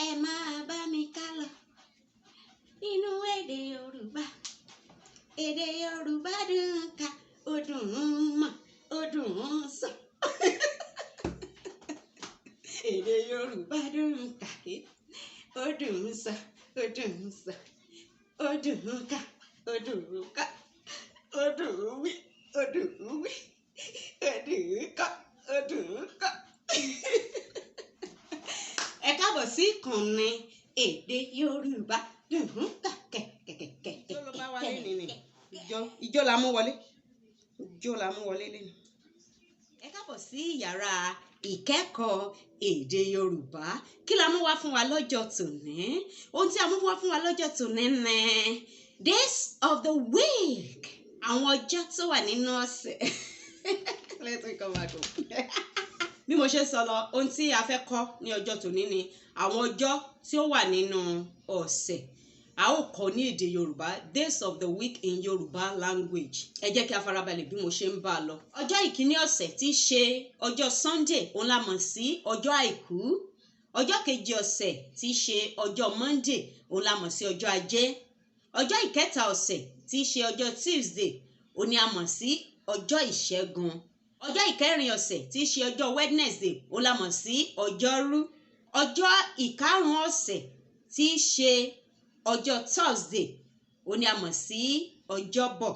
ẹ máa bá mi ká lọ nínú èdè Yorùbá. Èdè Yorùbá dùn ká, ó dùn mọ̀, ó dùn sọ. Èdè Yorùbá dùn ká, ó dùn sọ, ó dùn sọ. Ó dùn ká, ó dùn ká, ó dùn wí, ó dùn wí. Ó dùn ká, ó dùn ká. Ẹ káàbọ̀ sí ìkànnì èdè Yorùbá dùn ká kẹ̀kẹ̀kẹ̀kẹ̀. Ijó ló bá wá lé ní ijó la mú wọlé. Ijó la mú wọlé lé ní. Ẹ káàbọ̀ sí yàrá ìkẹ́kọ̀ọ́ èdè Yorùbá. Kí la mú wá fún wa lọ́jọ́ tòní? Ohun tí a mú wá fún wa lọ́jọ́ tòní ni days of the week. Àwọn ọjọ́ tó wà nínú ọ̀sẹ̀. Let's come back home. Bí mo ṣe sọ lọ, ohun tí a fẹ́ kọ́ ní ọjọ́ tòní ni àwọn ọjọ́ tí ó wà nínú ọ̀sẹ̀. A ó kọ́ ní èdè Yorùbá, days of the week in Yorùbá language. Ẹ jẹ́ kí a farabalẹ̀ bí mo ṣe ń bá a lọ. Ọjọ́ ìkíní ọ̀sẹ̀ tí í ṣe ọjọ́ Sunday, òun la mọ̀ sí ọjọ́ àìkú. Ọjọ́ kejì ọ̀sẹ̀ tí í ṣe ọjọ́ Monday, òun la mọ̀ sí ọjọ́ ajé. Ọjọ́ ìkẹta ọ̀sẹ̀ tí í ṣe ọjọ́ Tuesday, òun ni a mọ̀ sí ọjọ́ ìṣẹ́gun. Ọjọ́ ìkẹrin ọ̀sẹ̀ tí í ṣe ọjọ́ Wednesday, òun la mọ̀ sí ọjọ́rú. Ọjọ́ ìkarùn-ún ọ̀sẹ̀ tí í ṣe ọjọ́ Thursday, òun ni a mọ̀ sí ọjọ́bọ̀.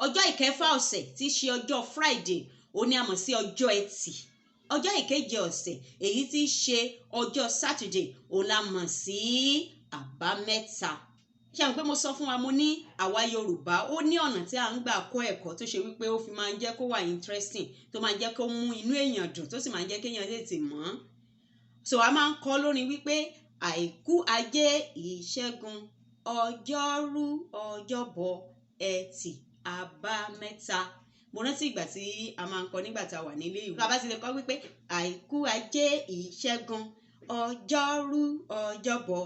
Ọjọ́ ìkẹfà ọ̀sẹ̀ tí í ṣe ọjọ́ Friday, òun ni a mọ̀ sí ọjọ́ ẹtì. Ọjọ́ ìkeje ọ̀sẹ̀ èyí tí í ṣe ọjọ́ Saturday, òun la mọ̀ sí àbámẹ́ta. Ṣé àwọn pé mo sọ fún wa, mo ní àwa Yorùbá ó ní ọ̀nà tí a ń gbà kọ́ ẹ̀kọ́ tó ṣe wípé ó fi máa ń jẹ́ kó wà interesting, tó máa ń jẹ́ kó mú inú èèyàn dùn, tó sì máa ń jẹ́ kéèyàn tètè mọ̀. So a máa ń kọ́ lórí wípé àìkú, ajé, ìṣẹ́gun, ọjọ́rú, ọjọ́bọ̀, ẹtì, àbámẹ́ta. Mo rántí ìgbà tí a máa ń kọ́ nígbà tá a wà nílé ìwé. Tá a bá ti lè kọ́ wípé àìkú, ajé, ìṣẹ́gun, ọjọ́rú, ọjọ́bọ̀,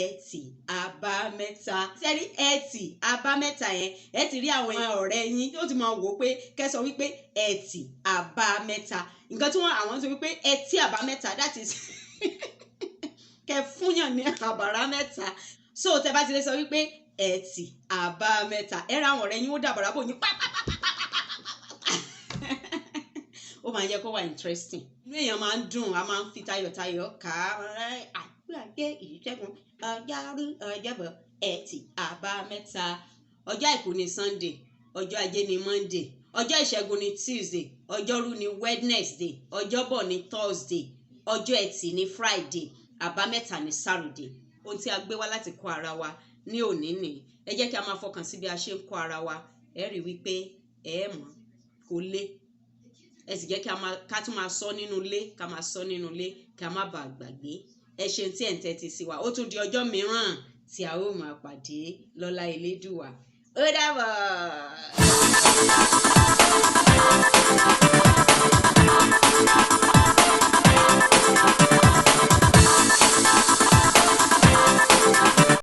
ẹtì, àbámẹ́ta. Sẹ́rí ẹtì, àbámẹ́ta yẹn, ẹ ti rí àwọn ọ̀rẹ́ yín tó ti máa wò ó pé kẹ́ sọ wípé ẹtì, àbámẹ́ta. Nǹkan tí àwọn sọ wípé ẹtì, àbámẹ́ta, that is kẹ́ fúnyàn ní àbàrá mẹ́ta. So tẹ́ bá ti lè sọ wípé ẹtì, àbámẹ́ta, ẹ ra àwọn ọ̀rẹ́ yín ó dàbàrà bò ní ó máa ń jẹ́ kó wà interesting. Inú èèyàn máa ń dùn, a máa ń fi tayọ̀tayọ̀ kà á. Àìkú, ìṣẹ́gun, ọjọ́rú, ọjọ́bọ̀, ẹtì, àbámẹ́ta. Ọjọ́ àìkú ni Sunday, ọjọ́ ajé ni Monday, ọjọ́ ìṣẹ́gun ni Tuesday, ọjọ́rú ni Wednesday, ọjọ́bọ̀ ni Thursday, ọjọ́ ẹtì ni Friday, àbámẹ́ta ni Saturday. Ohun tí a gbé wá láti kọ́ ara wa ní òní ni. Ẹ jẹ́ kí a máa fọkàn sí bí a ṣe ń kọ́ ara wa. Ẹ rí wípé ẹ mọ̀ kó lé. Ẹ sì jẹ́ ká tún máa sọ nínú ilé, ká máa sọ nínú ilé, ká má bàa gbàgbé. Ẹ ṣeun tí ẹ̀ ń tẹ́tí sí wa. Ó tún di ọjọ́ mìíràn tí a ó máa pàdé lọ́lá Elédùà. Ó dàbọ̀.